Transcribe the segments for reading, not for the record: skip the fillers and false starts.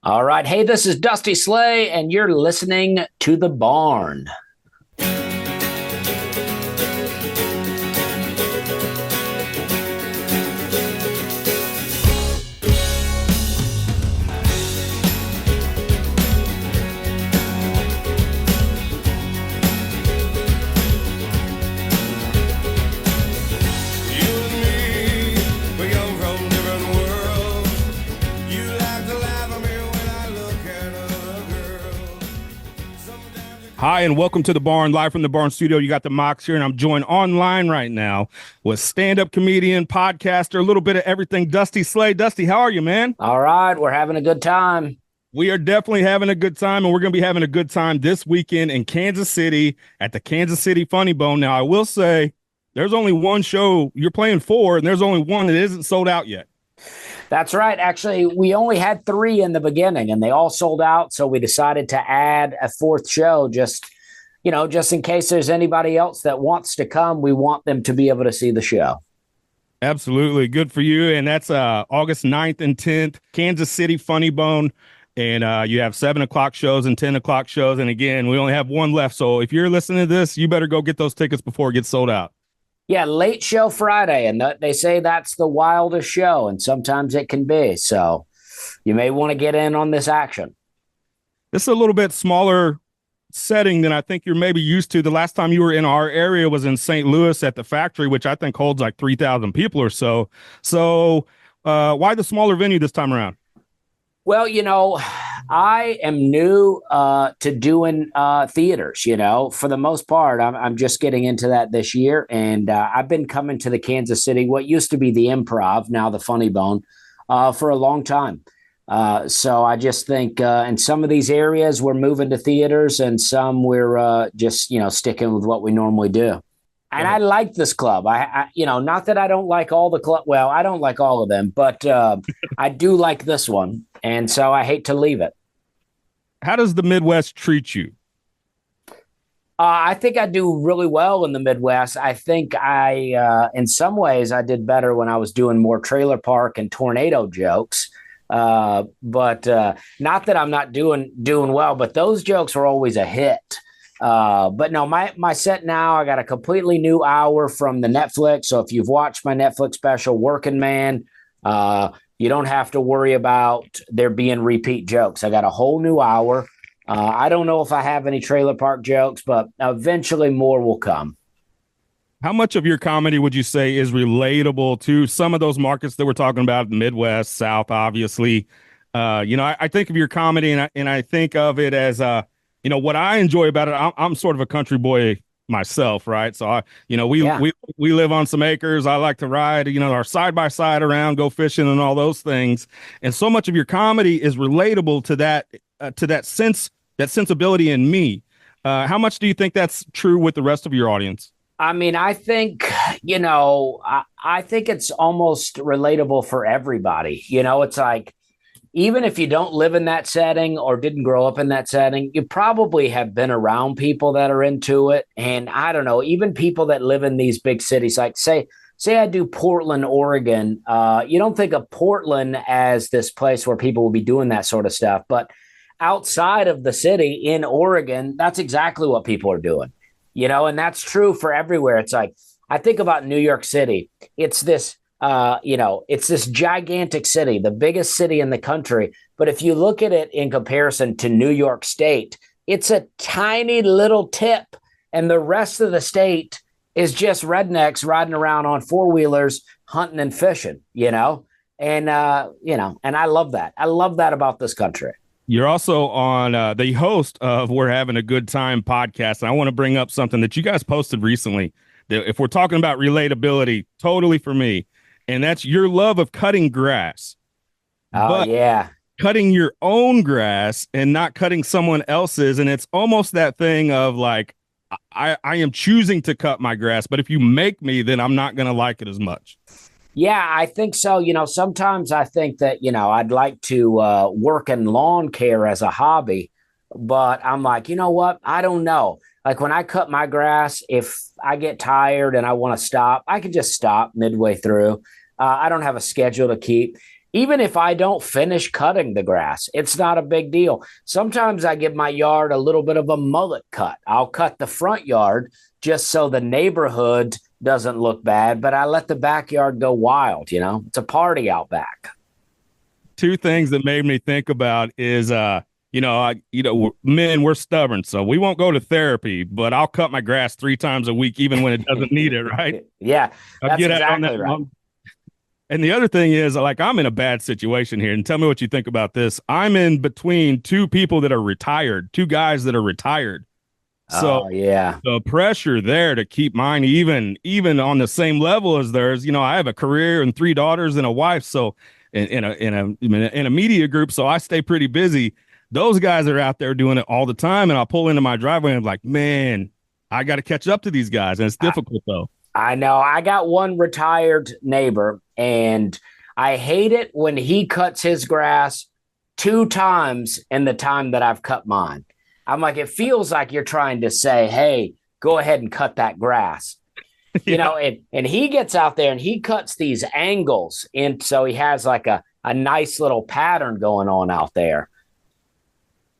All right. Hey, this is Dusty Slay, and you're listening to The Barn. Hi, and welcome to The Barn, live from the Barn studio. You got the Mox here, and I'm joined online right now with stand-up comedian, podcaster, a little bit of everything, Dusty Slay. Dusty, how are you, man? All right, we're having a good time. We are definitely having a good time, and we're going to be having a good time this weekend in Kansas City at the Kansas City Funny Bone. Now, I will say there's only one show you're playing for, and there's only one that isn't sold out yet. That's right. Actually, we only had 3 in the beginning, and they all sold out. So we decided to add a 4th show just in case there's anybody else that wants to come. We want them to be able to see the show. Absolutely. Good for you. And that's August 9th and 10th, Kansas City Funny Bone. And you have 7 o'clock shows and 10 o'clock shows. And again, we only have one left. So if you're listening to this, you better go get those tickets before it gets sold out. Yeah, late show Friday, and they say that's the wildest show, and sometimes it can be. So you may want to get in on this action. This is a little bit smaller setting than I think you're maybe used to. The last time you were in our area was in St. Louis at the Factory, which I think holds like 3,000 people or so. So why the smaller venue this time around? Well, I am new to doing theaters, for the most part. I'm just getting into that this year. And I've been coming to the Kansas City, what used to be the Improv, now the Funny Bone, for a long time. So I just think in some of these areas we're moving to theaters, and some we're just, sticking with what we normally do. And I like this club. I not that I don't like all the club. Well, I don't like all of them, but I do like this one. And so I hate to leave it. How does the Midwest treat you? I think I do really well in the Midwest. I think in some ways, I did better when I was doing more trailer park and tornado jokes. But not that I'm not doing well, but those jokes were always a hit. But no, my set now, I got a completely new hour from the Netflix. So if you've watched my Netflix special, Workin Man, you don't have to worry about there being repeat jokes. I got a whole new hour. I don't know if I have any trailer park jokes, but eventually more will come. How much of your comedy would you say is relatable to some of those markets that we're talking about, the Midwest, South, obviously? I think of your comedy and I think of it as, what I enjoy about it. I'm sort of a country boy myself, right? So we live on some acres. I like to ride, our side by side around, go fishing, and all those things. And so much of your comedy is relatable to that sensibility in me. How much do you think that's true with the rest of your audience? I mean, I think I think it's almost relatable for everybody. It's like, even if you don't live in that setting or didn't grow up in that setting, you probably have been around people that are into it. And I don't know, even people that live in these big cities, like say I do Portland, Oregon. You don't think of Portland as this place where people will be doing that sort of stuff. But outside of the city in Oregon, that's exactly what people are doing, and that's true for everywhere. It's like, I think about New York City. It's this it's this gigantic city, the biggest city in the country. But if you look at it in comparison to New York State, it's a tiny little tip. And the rest of the state is just rednecks riding around on 4-wheelers, hunting and fishing, and and I love that. I love that about this country. You're also on the host of We're Having a Good Time podcast. And I want to bring up something that you guys posted recently. That if we're talking about relatability, totally for me. And that's your love of cutting grass. Oh, yeah. Cutting your own grass and not cutting someone else's. And it's almost that thing of like, I am choosing to cut my grass, but if you make me, then I'm not going to like it as much. Yeah, I think so. Sometimes I think that, I'd like to work in lawn care as a hobby, but I'm like, you know what? I don't know. Like when I cut my grass, if I get tired and I want to stop, I can just stop midway through. I don't have a schedule to keep. Even if I don't finish cutting the grass, it's not a big deal. Sometimes I give my yard a little bit of a mullet cut. I'll cut the front yard just so the neighborhood doesn't look bad, but I let the backyard go wild. It's a party out back. Two things that made me think about is, men, we're stubborn, so we won't go to therapy, but I'll cut my grass 3 times a week, even when it doesn't need it, right? Yeah, I'll that's get out on exactly that right. And the other thing is, like, I'm in a bad situation here, and tell me what you think about this. I'm in between two people that are retired, two guys that are retired. So Oh, yeah. the pressure there to keep mine even on the same level as theirs. I have a career and 3 daughters and a wife, so in a media group, so I stay pretty busy. Those guys are out there doing it all the time, and I'll pull into my driveway and I'm like, man, I got to catch up to these guys, and it's difficult though. I know. I got one retired neighbor, and I hate it when he cuts his grass 2 times in the time that I've cut mine. I'm like, it feels like you're trying to say, hey, go ahead and cut that grass. Yeah. And he gets out there and he cuts these angles. And so he has like a nice little pattern going on out there.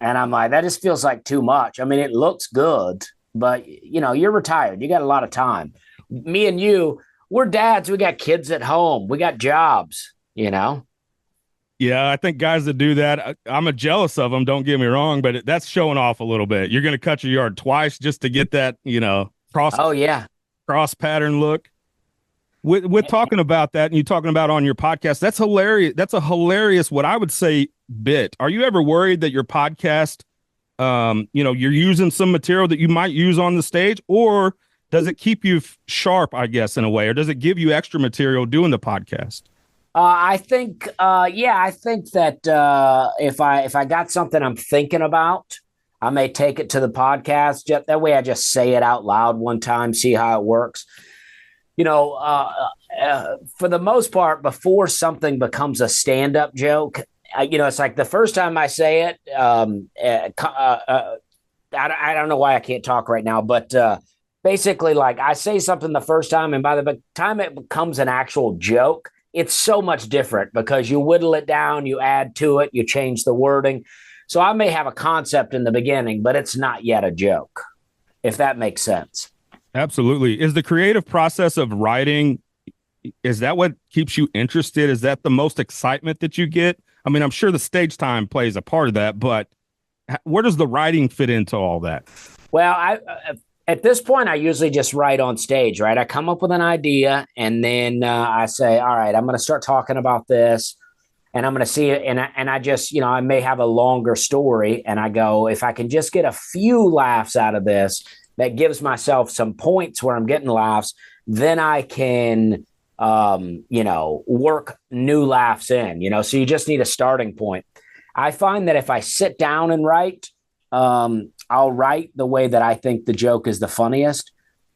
And I'm like, that just feels like too much. I mean, it looks good, but you're retired. You got a lot of time. Me and you, we're dads. We got kids at home. We got jobs. Yeah, I think guys that do that, I'm a jealous of them. Don't get me wrong, but that's showing off a little bit. You're going to cut your yard twice just to get that, Oh, yeah. cross pattern look. With talking about that, and you talking about on your podcast, that's hilarious. That's a hilarious, what I would say, bit. Are you ever worried that your podcast, you're using some material that you might use on the stage, or does it keep you sharp, I guess, in a way, or does it give you extra material doing the podcast? I think that if I got something I'm thinking about, I may take it to the podcast. That way I just say it out loud one time, see how it works. For the most part, before something becomes a stand-up joke, it's like the first time I say it, I don't know why I can't talk right now, but basically, like, I say something the first time, and by the time it becomes an actual joke, it's so much different because you whittle it down, you add to it, you change the wording. So I may have a concept in the beginning, but it's not yet a joke, if that makes sense. Absolutely. Is the creative process of writing, is that what keeps you interested? Is that the most excitement that you get? I mean, I'm sure the stage time plays a part of that, but where does the writing fit into all that? Well, at this point, I usually just write on stage, right? I come up with an idea, and then I say, all right, I'm going to start talking about this, and I'm going to see it. And I just, I may have a longer story, and I go, if I can just get a few laughs out of this, that gives myself some points where I'm getting laughs, then I can, work new laughs in, so you just need a starting point. I find that if I sit down and write, I'll write the way that I think the joke is the funniest.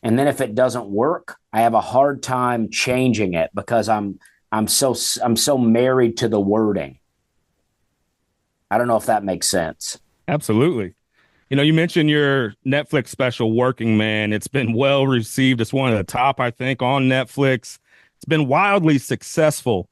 And then if it doesn't work, I have a hard time changing it because I'm so married to the wording. I don't know if that makes sense. Absolutely. You mentioned your Netflix special, Working Man. It's been well received. It's one of the top, I think, on Netflix. It's been wildly successful.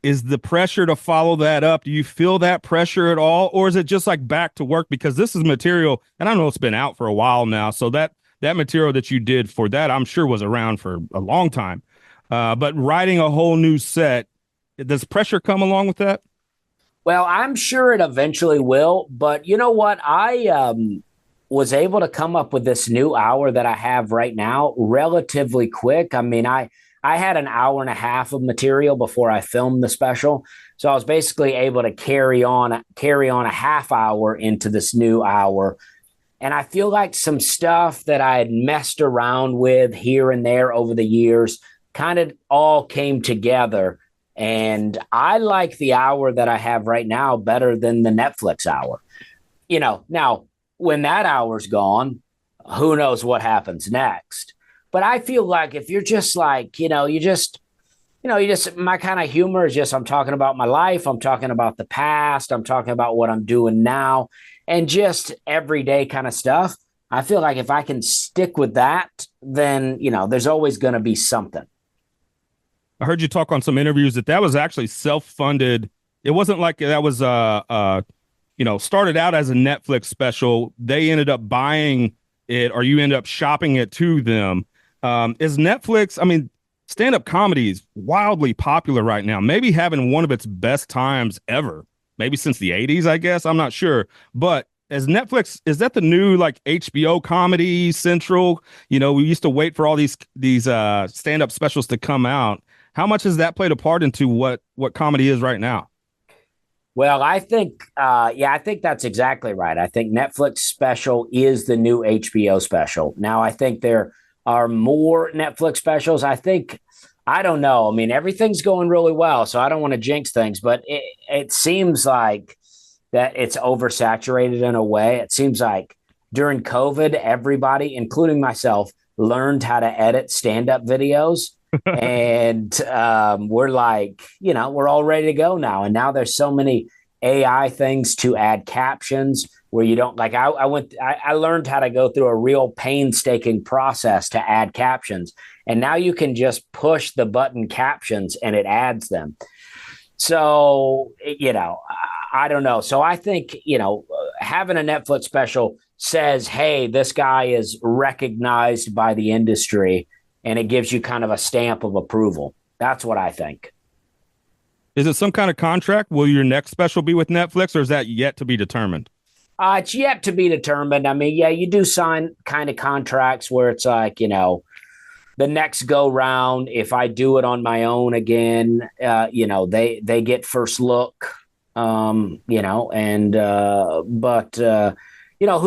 Is the pressure to follow that up? Do you feel that pressure at all? Or is it just like back to work? Because this is material, and I know it's been out for a while now. So that material that you did for that, I'm sure was around for a long time. But writing a whole new set, does pressure come along with that? Well, I'm sure it eventually will. But you know what? I was able to come up with this new hour that I have right now relatively quick. I mean, I had an hour and a half of material before I filmed the special. So I was basically able to carry on a half hour into this new hour. And I feel like some stuff that I had messed around with here and there over the years kind of all came together. And I like the hour that I have right now better than the Netflix hour. Now when that hour's gone, who knows what happens next? But I feel like if you're just like, my kind of humor is just, I'm talking about my life. I'm talking about the past. I'm talking about what I'm doing now and just everyday kind of stuff. I feel like if I can stick with that, then, there's always going to be something. I heard you talk on some interviews that was actually self-funded. It wasn't like that was started out as a Netflix special. They ended up buying it, or you end up shopping it to them. Is Netflix? I mean, stand-up comedy is wildly popular right now. Maybe having one of its best times ever. Maybe since the '80s, I guess. I'm not sure, but as Netflix, is that the new like HBO Comedy Central? We used to wait for all these stand-up specials to come out. How much has that played a part into what comedy is right now? Well, I think, I think that's exactly right. I think Netflix special is the new HBO special. Now, I think there are more Netflix specials. I don't know. I mean, everything's going really well, so I don't want to jinx things, but it seems like that it's oversaturated in a way. It seems like during COVID, everybody, including myself, learned how to edit stand-up videos. And we're like, we're all ready to go now. And now there's so many AI things to add captions where you don't like, I learned how to go through a real painstaking process to add captions. And now you can just push the button captions and it adds them. So, I don't know. So I think, having a Netflix special says, hey, this guy is recognized by the industry, and it gives you kind of a stamp of approval. That's what I think. Is it some kind of contract? Will your next special be with Netflix, or is that yet to be determined? It's yet to be determined. I mean, yeah, you do sign kind of contracts where it's like, the next go round, if I do it on my own again, they get first look, who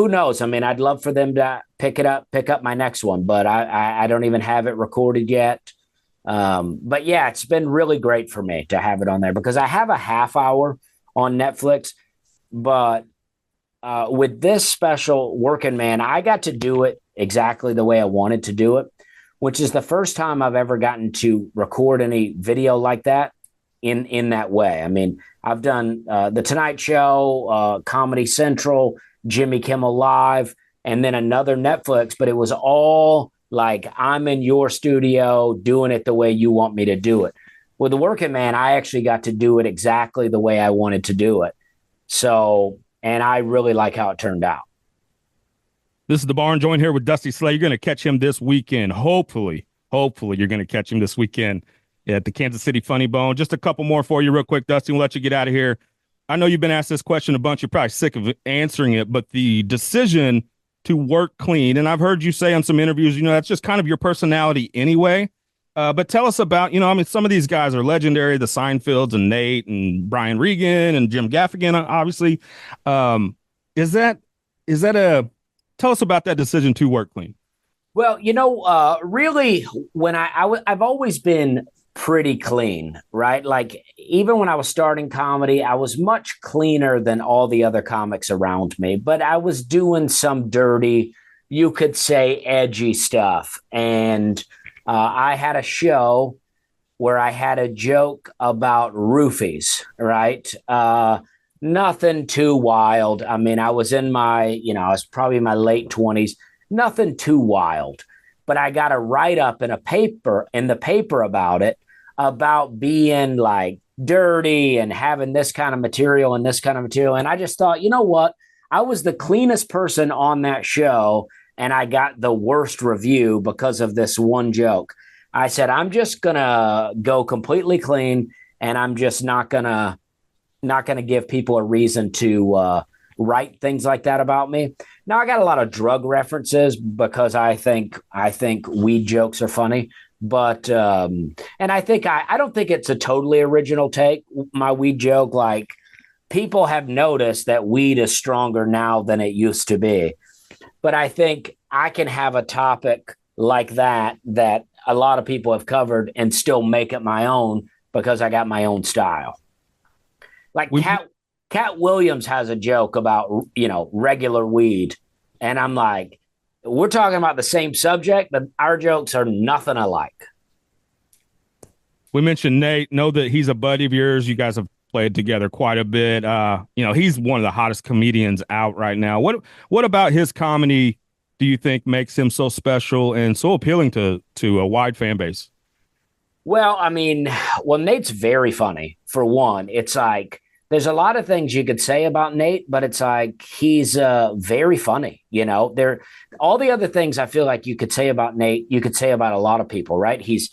knows? I mean, I'd love for them to pick up my next one, but I don't even have it recorded yet. But yeah, it's been really great for me to have it on there because I have a half hour on Netflix, but with this special Workin Man, I got to do it exactly the way I wanted to do it, which is the first time I've ever gotten to record any video like that in that way. I mean, I've done The Tonight Show, Comedy Central, Jimmy Kimmel Live, and then another Netflix, but it was all like, I'm in your studio doing it the way you want me to do it. With the Workin Man, I actually got to do it exactly the way I wanted to do it. So, and I really like how it turned out. This is the Barn Joint here with Dusty Slay. You're going to catch him this weekend. Hopefully you're going to catch him this weekend at the Kansas City Funny Bone. Just a couple more for you real quick, Dusty. We'll let you get out of here. I know you've been asked this question a bunch. You're probably sick of answering it, but the decision to work clean, and I've heard you say on some interviews, that's just kind of your personality anyway. But tell us about, some of these guys are legendary, the Seinfelds and Nate and Brian Regan and Jim Gaffigan, obviously. Tell us about that decision to work clean. Well, really, when I've always been pretty clean, right? Like, even when I was starting comedy, I was much cleaner than all the other comics around me, but I was doing some dirty, you could say edgy stuff. And I had a show where I had a joke about roofies, right? Nothing too wild. I mean, I was I was probably in my late 20s, nothing too wild, but I got a write-up in the paper about it, about being like dirty and having this kind of material and this kind of material. And I just thought, you know what? I was the cleanest person on that show, and I got the worst review because of this one joke. I said, I'm just going to go completely clean, and I'm just not going to give people a reason to write things like that about me. Now, I got a lot of drug references because I think weed jokes are funny. But and I don't think it's a totally original take, my weed joke. Like, people have noticed that weed is stronger now than it used to be. But I think I can have a topic like that a lot of people have covered and still make it my own because I got my own style. Like Cat Williams has a joke about, regular weed. And I'm like, we're talking about the same subject, but our jokes are nothing alike. We mentioned Nate. Know that he's a buddy of yours. You guys have played together quite a bit. He's one of the hottest comedians out right now. What about his comedy do you think makes him so special and so appealing to a wide fan base? Well, I mean, well, Nate's very funny for one. It's like there's a lot of things you could say about Nate, but it's like he's very funny. There all the other things I feel like you could say about Nate, you could say about a lot of people, right? He's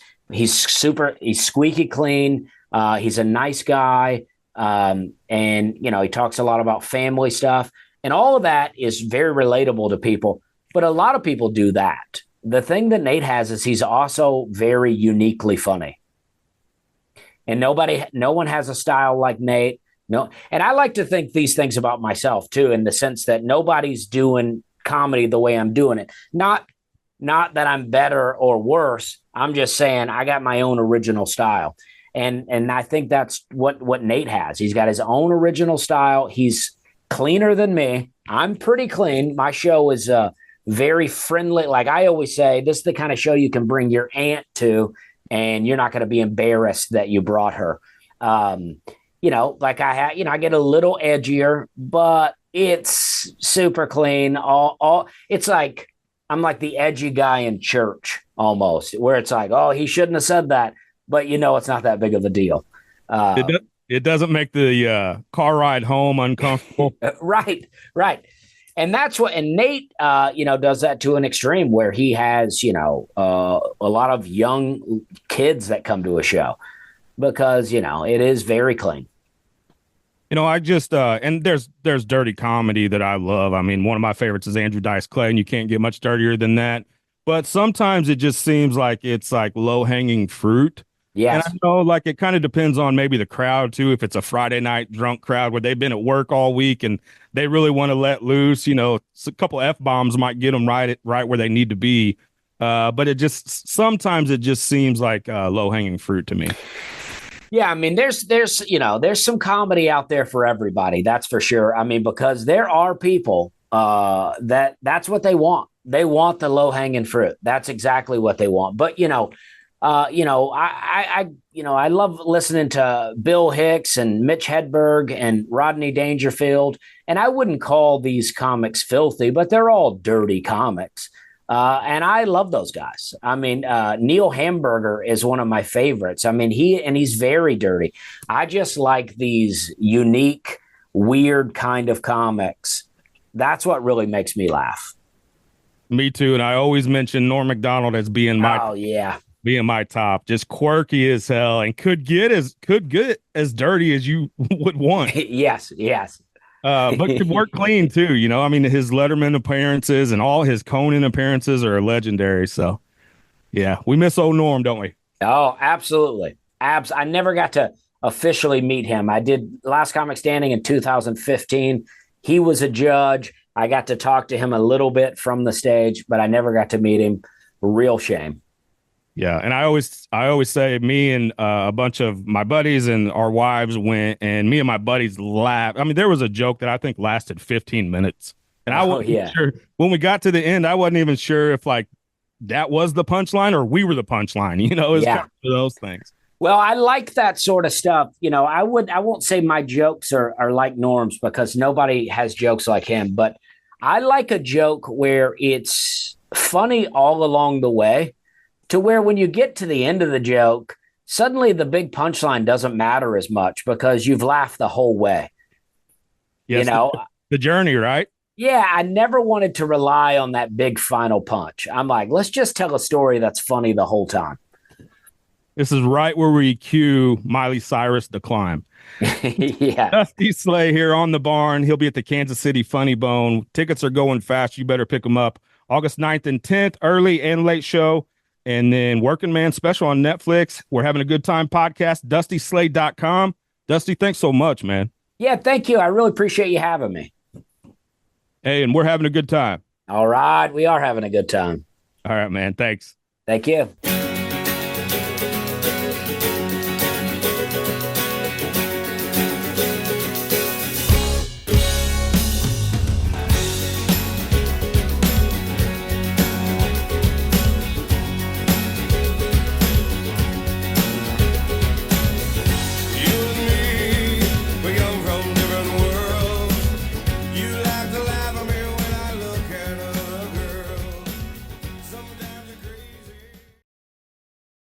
squeaky clean. He's a nice guy, and he talks a lot about family stuff, and all of that is very relatable to people. But a lot of people do that. The thing that Nate has is he's also very uniquely funny. And no one has a style like Nate. No. And I like to think these things about myself too, in the sense that nobody's doing comedy the way I'm doing it. Not that I'm better or worse. I'm just saying I got my own original style. And I think that's what Nate has. He's got his own original style. He's cleaner than me. I'm pretty clean. My show is very friendly. Like I always say, this is the kind of show you can bring your aunt to, and you're not going to be embarrassed that you brought her. Like I get a little edgier, but it's super clean. All it's like I'm like the edgy guy in church almost, where it's like, oh, he shouldn't have said that, but it's not that big of a deal. It doesn't make the car ride home uncomfortable. Right. And that's and Nate, does that to an extreme where he has, a lot of young kids that come to a show because, it is very clean. I just and there's dirty comedy that I love. I mean, one of my favorites is Andrew Dice Clay, and you can't get much dirtier than that. But sometimes it just seems like it's like low hanging fruit. Yes. And I know like it kind of depends on maybe the crowd too. If it's a Friday night drunk crowd where they've been at work all week and they really want to let loose, a couple F-bombs might get them right where they need to be. But sometimes it just seems like low hanging fruit to me. Yeah, I mean, there's some comedy out there for everybody. That's for sure. I mean, because there are people that's what they want. They want the low hanging fruit. That's exactly what they want. But I love listening to Bill Hicks and Mitch Hedberg and Rodney Dangerfield, and I wouldn't call these comics filthy, but they're all dirty comics. And I love those guys. I mean, Neil Hamburger is one of my favorites. I mean, he's very dirty. I just like these unique, weird kind of comics. That's what really makes me laugh. Me too. And I always mention Norm Macdonald as being my top, just quirky as hell and could get as dirty as you would want. Yes. But could work clean too. I mean, his Letterman appearances and all his Conan appearances are legendary. So yeah, we miss old Norm, don't we? Oh, absolutely. I never got to officially meet him. I did Last Comic Standing in 2015. He was a judge. I got to talk to him a little bit from the stage, but I never got to meet him. Real shame. Yeah, and I always say me and a bunch of my buddies and our wives went, and me and my buddies laughed. I mean, there was a joke that I think lasted 15 minutes, and I wasn't sure when we got to the end. I wasn't even sure if like that was the punchline or we were the punchline. It was kind of those things. Well, I like that sort of stuff. I won't say my jokes are like Norm's because nobody has jokes like him, but I like a joke where it's funny all along the way to where when you get to the end of the joke, suddenly the big punchline doesn't matter as much because you've laughed the whole way. Yes, the journey, right? Yeah, I never wanted to rely on that big final punch. I'm like, let's just tell a story that's funny the whole time. This is right where we cue Miley Cyrus to climb. Yeah. Dusty Slay here on the Barn. He'll be at the Kansas City Funny Bone. Tickets are going fast. You better pick them up. August 9th and 10th, early and late show. And then Workin Man special on Netflix. We're having a good time podcast, dustyslay.com. Dusty, thanks so much, man. Yeah, thank you. I really appreciate you having me. Hey, and we're having a good time. All right. We are having a good time. All right, man. Thanks. Thank you.